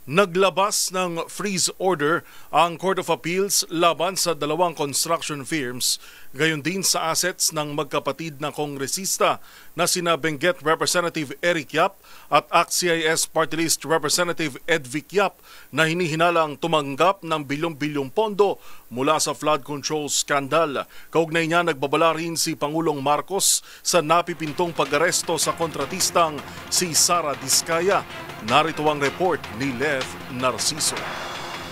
Naglabas ng freeze order ang Court of Appeals laban sa dalawang construction firms, gayon din sa assets ng magkapatid na kongresista na sina Benguet Representative Eric Yap at ACT-CIS Party List Representative Ed Vic Yap na hinihinalang tumanggap ng bilyong-bilyong pondo mula sa flood control scandal. Kaugnay niya, nagbabala rin si Pangulong Marcos sa napipintong pag-aresto sa kontratistang si Sara Diskaya. Narito ang report ni Lev Narciso.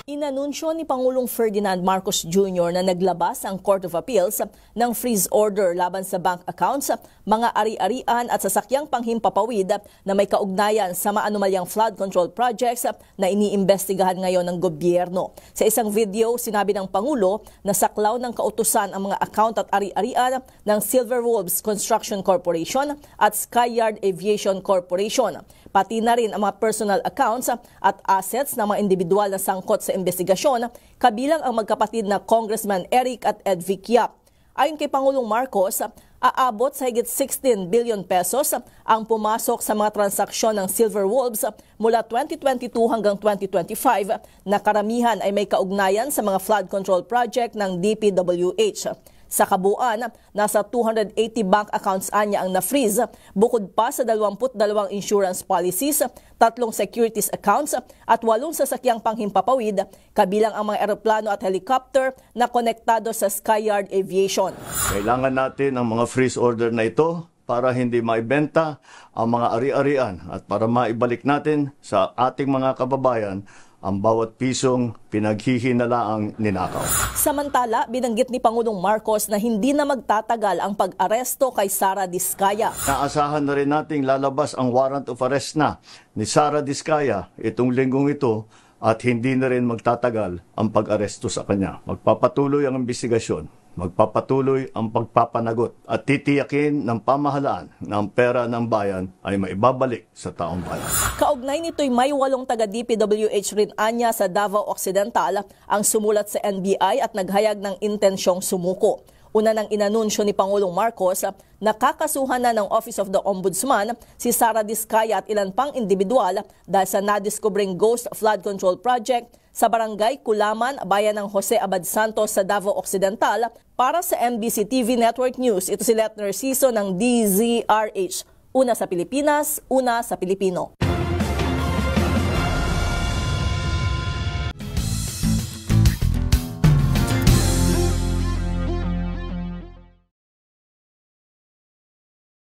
Inanunsyo ni Pangulong Ferdinand Marcos Jr. na naglabas ang Court of Appeals ng freeze order laban sa bank accounts, mga ari-arian at sasakyang panghimpapawid na may kaugnayan sa maanumalyang flood control projects na iniimbestigahan ngayon ng gobyerno. Sa isang video, sinabi ng Pangulo na saklaw ng kautusan ang mga account at ari-arian ng Silver Wolves Construction Corporation at Skyyard Aviation Corporation, pati na rin ang mga personal accounts at assets ng mga individual na sangkot sa investigasyon, kabilang ang magkapatid na Congressman Eric at Ed Vic Yap. Ayon kay Pangulong Marcos, aabot sa higit 16 billion pesos ang pumasok sa mga transaksyon ng Silver Wolves mula 2022 hanggang 2025 na karamihan ay may kaugnayan sa mga flood control project ng DPWH. Sa kabuuan, nasa 280 bank accounts anya ang na-freeze, bukod pa sa 22 insurance policies, 3 securities accounts at 8 sasakyang panghimpapawid, kabilang ang mga eroplano at helicopter na konektado sa Skyyard Aviation. Kailangan natin ang mga freeze order na ito para hindi maibenta ang mga ari-arian at para maibalik natin sa ating mga kababayan ang bawat pisong pinaghihinalaang ninakaw. Samantala, binanggit ni Pangulong Marcos na hindi na magtatagal ang pag-aresto kay Sara Diskaya. Naasahan na rin nating lalabas ang warrant of arrest na ni Sara Diskaya itong linggong ito at hindi na rin magtatagal ang pag-aresto sa kanya. Magpapatuloy ang investigasyon, magpapatuloy ang pagpapanagot at titiyakin ng pamahalaan na ang pera ng bayan ay maibabalik sa taong bayan. Kaugnay nito'y may 8 taga-DPWH rin anya sa Davao Occidental ang sumulat sa NBI at naghayag ng intensyong sumuko. Una nang inanunsyo ni Pangulong Marcos, nakakasuhan na ng Office of the Ombudsman si Sara Diskaya at ilan pang individual dahil sa nadiskubring ghost flood control project sa Barangay Kulaman, bayan ng Jose Abad Santos sa Davao Occidental. Para sa MBC TV Network News, ito si Lev Narciso ng DZRH. Una sa Pilipinas, una sa Pilipino.